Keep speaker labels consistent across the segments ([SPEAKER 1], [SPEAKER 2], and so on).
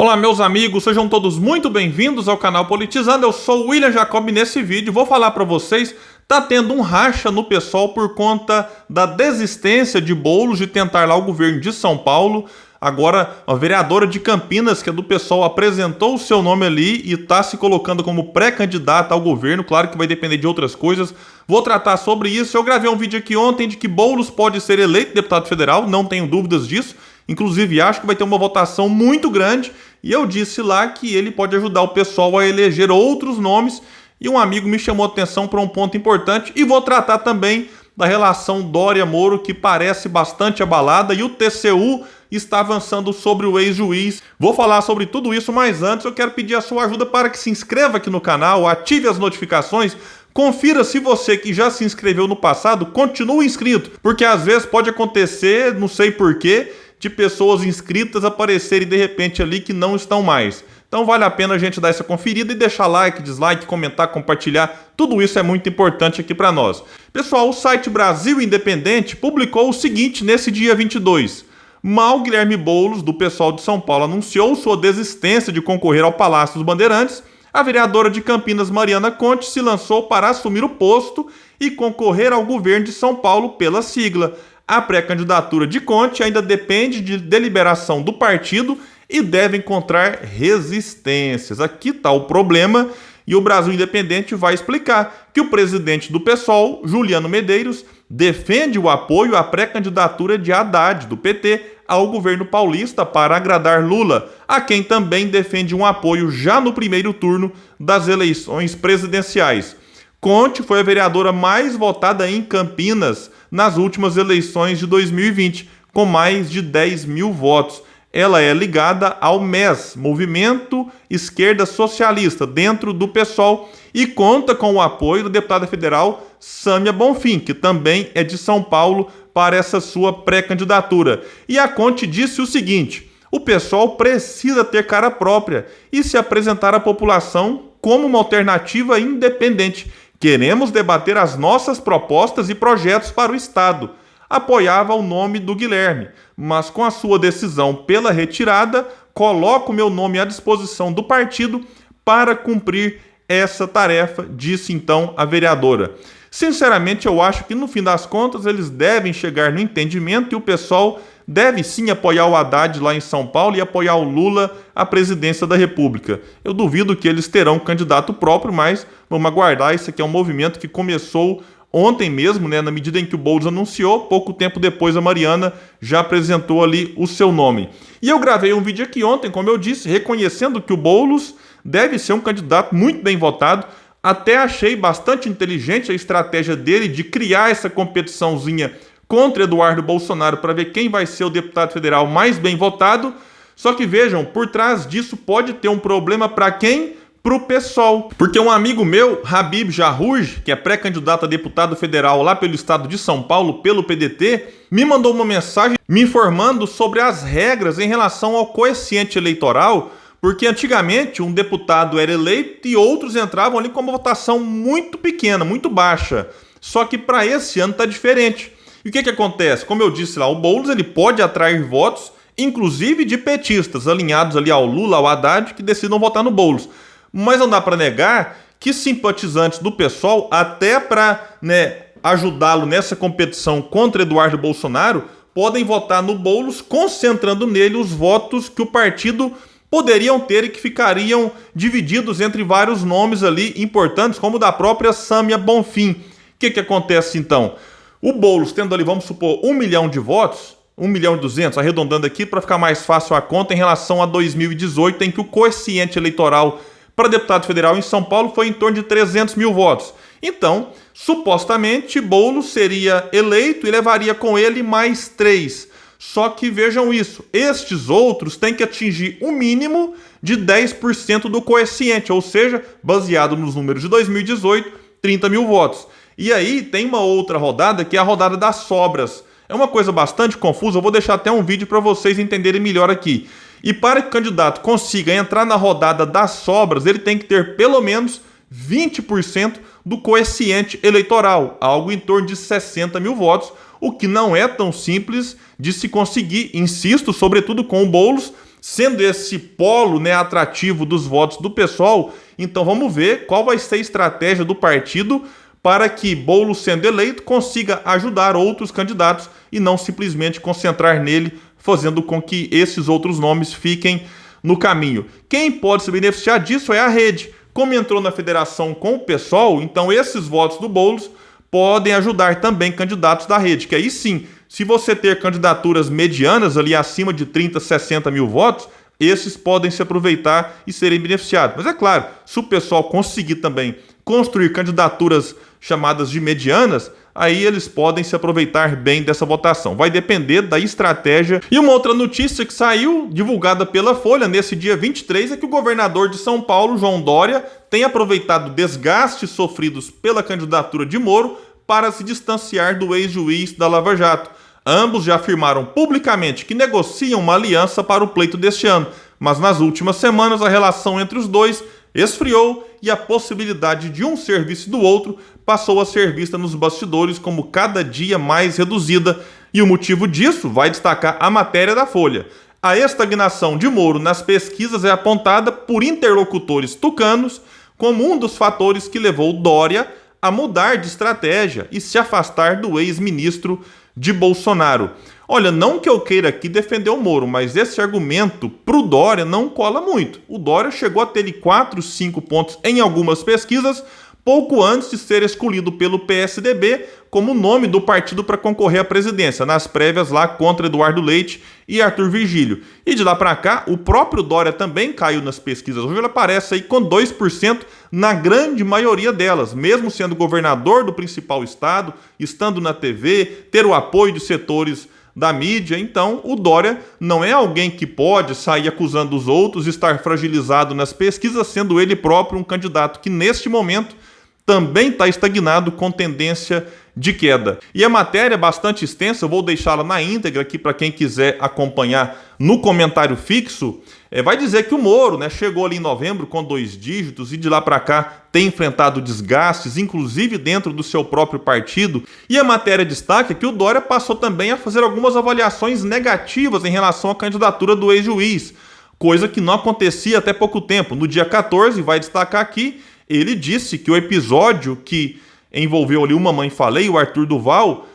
[SPEAKER 1] Olá, meus amigos, sejam todos muito bem-vindos ao canal Politizando. Eu sou o William Jacob e nesse vídeo vou falar para vocês, tá tendo um racha no PSOL por conta da desistência de Boulos de tentar lá o governo de São Paulo. Agora, a vereadora de Campinas, que é do PSOL, apresentou o seu nome ali e está se colocando como pré-candidata ao governo. Claro que vai depender de outras coisas. Vou tratar sobre isso. Eu gravei um vídeo aqui ontem de que Boulos pode ser eleito deputado federal, não tenho dúvidas disso. Inclusive, acho que vai ter uma votação muito grande. E eu disse lá que ele pode ajudar o pessoal a eleger outros nomes. E um amigo me chamou a atenção para um ponto importante. E vou tratar também da relação Dória-Moro, que parece bastante abalada. E o TCU está avançando sobre o ex-juiz. Vou falar sobre tudo isso, mas antes eu quero pedir a sua ajuda para que se inscreva aqui no canal, ative as notificações. Confira se você que já se inscreveu no passado continua inscrito. Porque às vezes pode acontecer, não sei porquê, de pessoas inscritas aparecerem de repente ali que não estão mais. Então vale a pena a gente dar essa conferida e deixar like, dislike, comentar, compartilhar. Tudo isso é muito importante aqui para nós. Pessoal, o site Brasil Independente publicou o seguinte nesse dia 22. Mal Guilherme Boulos, do PSOL de São Paulo, anunciou sua desistência de concorrer ao Palácio dos Bandeirantes. A vereadora de Campinas, Mariana Conte, se lançou para assumir o posto e concorrer ao governo de São Paulo pela sigla. A pré-candidatura de Conte ainda depende de deliberação do partido e deve encontrar resistências. Aqui está o problema e o Brasil Independente vai explicar que o presidente do PSOL, Juliano Medeiros, defende o apoio à pré-candidatura de Haddad, do PT, ao governo paulista para agradar Lula, a quem também defende um apoio já no primeiro turno das eleições presidenciais. Conte foi a vereadora mais votada em Campinas nas últimas eleições de 2020, com mais de 10 mil votos. Ela é ligada ao MES, Movimento Esquerda Socialista, dentro do PSOL, e conta com o apoio da deputada federal Sâmia Bonfim, que também é de São Paulo, para essa sua pré-candidatura. E a Conte disse o seguinte: o PSOL precisa ter cara própria e se apresentar à população como uma alternativa independente. Queremos debater as nossas propostas e projetos para o Estado. Apoiava o nome do Guilherme, mas com a sua decisão pela retirada, coloco meu nome à disposição do partido para cumprir essa tarefa, disse então a vereadora. Sinceramente, eu acho que no fim das contas eles devem chegar no entendimento e o pessoal deve sim apoiar o Haddad lá em São Paulo e apoiar o Lula à presidência da República. Eu duvido que eles terão um candidato próprio, mas vamos aguardar. Isso aqui é um movimento que começou ontem mesmo, né, na medida em que o Boulos anunciou. Pouco tempo depois a Mariana já apresentou ali o seu nome. E eu gravei um vídeo aqui ontem, como eu disse, reconhecendo que o Boulos deve ser um candidato muito bem votado. Até achei bastante inteligente a estratégia dele de criar essa competiçãozinha contra Eduardo Bolsonaro para ver quem vai ser o deputado federal mais bem votado. Só que vejam, por trás disso pode ter um problema para quem? Para o PSOL. Porque um amigo meu, Habib Jarrouj, que é pré-candidato a deputado federal lá pelo estado de São Paulo, pelo PDT, me mandou uma mensagem me informando sobre as regras em relação ao quociente eleitoral, porque antigamente um deputado era eleito e outros entravam ali com uma votação muito pequena, muito baixa. Só que para esse ano está diferente. E o que acontece? Como eu disse lá, o Boulos ele pode atrair votos, inclusive de petistas alinhados ali ao Lula, ao Haddad, que decidam votar no Boulos. Mas não dá para negar que simpatizantes do PSOL, até para ajudá-lo nessa competição contra Eduardo Bolsonaro, podem votar no Boulos, concentrando nele os votos que o partido poderiam ter e que ficariam divididos entre vários nomes ali importantes, como o da própria Sâmia Bonfim. O que acontece então? O Boulos tendo ali, vamos supor, 1 milhão de votos, 1.200.000, arredondando aqui para ficar mais fácil a conta, em relação a 2018, em que o quociente eleitoral para deputado federal em São Paulo foi em torno de 300 mil votos. Então, supostamente, Boulos seria eleito e levaria com ele mais 3. Só que vejam isso, estes outros têm que atingir um mínimo de 10% do quociente, ou seja, baseado nos números de 2018, 30 mil votos. E aí tem uma outra rodada, que é a rodada das sobras. É uma coisa bastante confusa, eu vou deixar até um vídeo para vocês entenderem melhor aqui. E para que o candidato consiga entrar na rodada das sobras, ele tem que ter pelo menos 20% do quociente eleitoral, algo em torno de 60 mil votos, o que não é tão simples de se conseguir, insisto, sobretudo com o Boulos, sendo esse polo, né, atrativo dos votos do PSOL. Então vamos ver qual vai ser a estratégia do partido para que Boulos, sendo eleito, consiga ajudar outros candidatos e não simplesmente concentrar nele, fazendo com que esses outros nomes fiquem no caminho. Quem pode se beneficiar disso é a Rede. Como entrou na federação com o PSOL, então esses votos do Boulos podem ajudar também candidatos da Rede, que aí sim, se você ter candidaturas medianas ali acima de 30, 60 mil votos, esses podem se aproveitar e serem beneficiados. Mas é claro, se o pessoal conseguir também construir candidaturas chamadas de medianas, aí eles podem se aproveitar bem dessa votação. Vai depender da estratégia. E uma outra notícia que saiu, divulgada pela Folha, nesse dia 23, é que o governador de São Paulo, João Dória, tem aproveitado desgastes sofridos pela candidatura de Moro para se distanciar do ex-juiz da Lava Jato. Ambos já afirmaram publicamente que negociam uma aliança para o pleito deste ano, mas nas últimas semanas a relação entre os dois esfriou e a possibilidade de um ser vice do outro passou a ser vista nos bastidores como cada dia mais reduzida, e o motivo disso vai destacar a matéria da Folha. A estagnação de Moro nas pesquisas é apontada por interlocutores tucanos como um dos fatores que levou Dória a mudar de estratégia e se afastar do ex-ministro de Bolsonaro. Olha, não que eu queira aqui defender o Moro, mas esse argumento pro Dória não cola muito. O Dória chegou a ter 4, 5 pontos em algumas pesquisas, pouco antes de ser escolhido pelo PSDB como nome do partido para concorrer à presidência, nas prévias lá contra Eduardo Leite e Arthur Virgílio. E de lá para cá, o próprio Dória também caiu nas pesquisas. Hoje ele aparece aí com 2% na grande maioria delas, mesmo sendo governador do principal estado, estando na TV, ter o apoio de setores da mídia. Então o Dória não é alguém que pode sair acusando os outros, estar fragilizado nas pesquisas, sendo ele próprio um candidato que neste momento também está estagnado com tendência de queda. E a matéria é bastante extensa, eu vou deixá-la na íntegra aqui para quem quiser acompanhar no comentário fixo. Vai dizer que o Moro, né, chegou ali em novembro com 2 dígitos e de lá para cá tem enfrentado desgastes, inclusive dentro do seu próprio partido. E a matéria destaca que o Dória passou também a fazer algumas avaliações negativas em relação à candidatura do ex-juiz, coisa que não acontecia até pouco tempo. No dia 14, vai destacar aqui, ele disse que o episódio que envolveu ali o Mamãe Falei e o Arthur Duval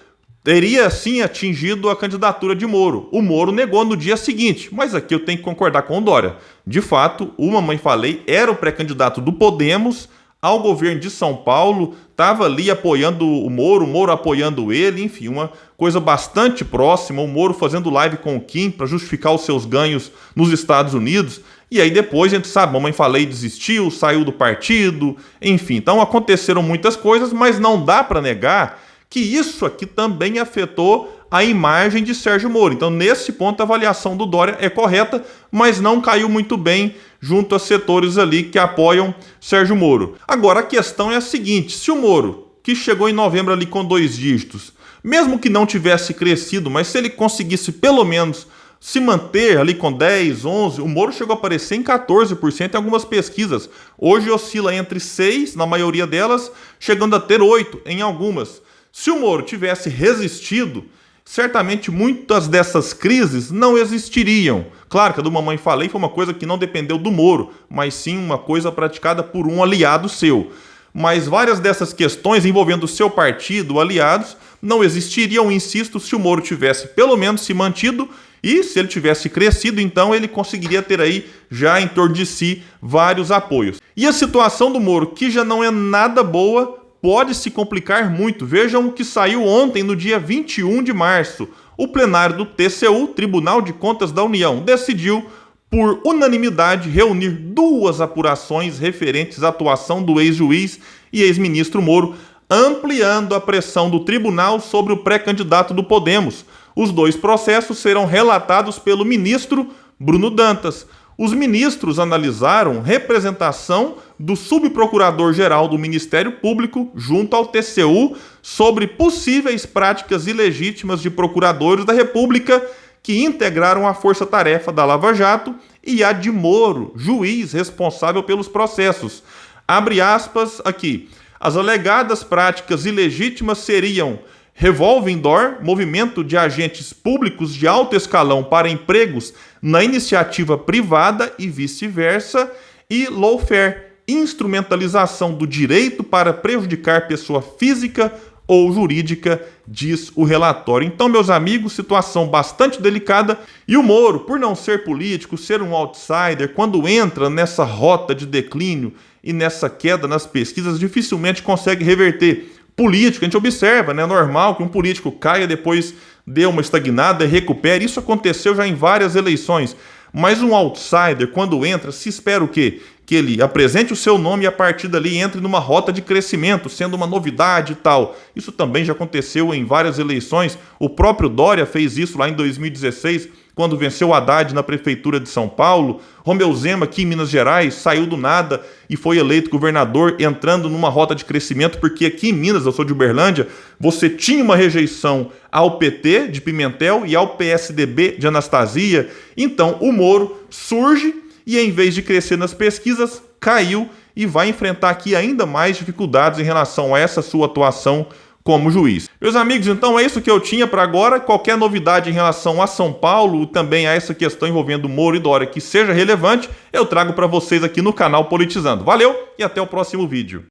[SPEAKER 1] teria, sim, atingido a candidatura de Moro. O Moro negou no dia seguinte, mas aqui eu tenho que concordar com o Dória. De fato, o Mamãe Falei era o pré-candidato do Podemos ao governo de São Paulo, estava ali apoiando o Moro apoiando ele, enfim, uma coisa bastante próxima, o Moro fazendo live com o Kim para justificar os seus ganhos nos Estados Unidos. E aí depois a gente sabe, Mamãe Falei desistiu, saiu do partido, enfim. Então aconteceram muitas coisas, mas não dá para negar que isso aqui também afetou a imagem de Sérgio Moro. Então nesse ponto a avaliação do Dória é correta, mas não caiu muito bem junto a setores ali que apoiam Sérgio Moro. Agora a questão é a seguinte, se o Moro, que chegou em novembro ali com 2 dígitos, mesmo que não tivesse crescido, mas se ele conseguisse pelo menos se manter ali com 10, 11, o Moro chegou a aparecer em 14% em algumas pesquisas. Hoje oscila entre 6, na maioria delas, chegando a ter 8 em algumas. Se o Moro tivesse resistido, certamente muitas dessas crises não existiriam. Claro que a do Mamãe Falei foi uma coisa que não dependeu do Moro, mas sim uma coisa praticada por um aliado seu. Mas várias dessas questões envolvendo o seu partido, aliados, não existiriam, insisto, se o Moro tivesse pelo menos se mantido. E se ele tivesse crescido, então ele conseguiria ter aí já em torno de si vários apoios. E a situação do Moro, que já não é nada boa, pode se complicar muito. Vejam o que saiu ontem, no dia 21 de março. O plenário do TCU, Tribunal de Contas da União, decidiu, por unanimidade, reunir 2 apurações referentes à atuação do ex-juiz e ex-ministro Moro, ampliando a pressão do tribunal sobre o pré-candidato do Podemos. Os 2 processos serão relatados pelo ministro Bruno Dantas. Os ministros analisaram representação do subprocurador-geral do Ministério Público junto ao TCU sobre possíveis práticas ilegítimas de procuradores da República que integraram a força-tarefa da Lava Jato e a de Moro, juiz responsável pelos processos. Abre aspas aqui. As alegadas práticas ilegítimas seriam Revolving Door, movimento de agentes públicos de alto escalão para empregos na iniciativa privada e vice-versa, e lawfare, instrumentalização do direito para prejudicar pessoa física ou jurídica, diz o relatório. Então, meus amigos, situação bastante delicada, e o Moro, por não ser político, ser um outsider, quando entra nessa rota de declínio e nessa queda nas pesquisas, dificilmente consegue reverter. Político, a gente observa, né? É normal que um político caia, depois dê uma estagnada e recupere. Isso aconteceu já em várias eleições. Mas um outsider, quando entra, se espera o quê? Que ele apresente o seu nome e a partir dali entre numa rota de crescimento, sendo uma novidade e tal. Isso também já aconteceu em várias eleições. O próprio Dória fez isso lá em 2016, quando venceu o Haddad na prefeitura de São Paulo. Romeu Zema, aqui em Minas Gerais, saiu do nada e foi eleito governador, entrando numa rota de crescimento, porque aqui em Minas, eu sou de Uberlândia, você tinha uma rejeição ao PT de Pimentel e ao PSDB de Anastasia. Então o Moro surge e, em vez de crescer nas pesquisas, caiu e vai enfrentar aqui ainda mais dificuldades em relação a essa sua atuação como juiz. Meus amigos, então é isso que eu tinha para agora. Qualquer novidade em relação a São Paulo, também a essa questão envolvendo Moro e Dória que seja relevante, eu trago para vocês aqui no canal Politizando. Valeu e até o próximo vídeo.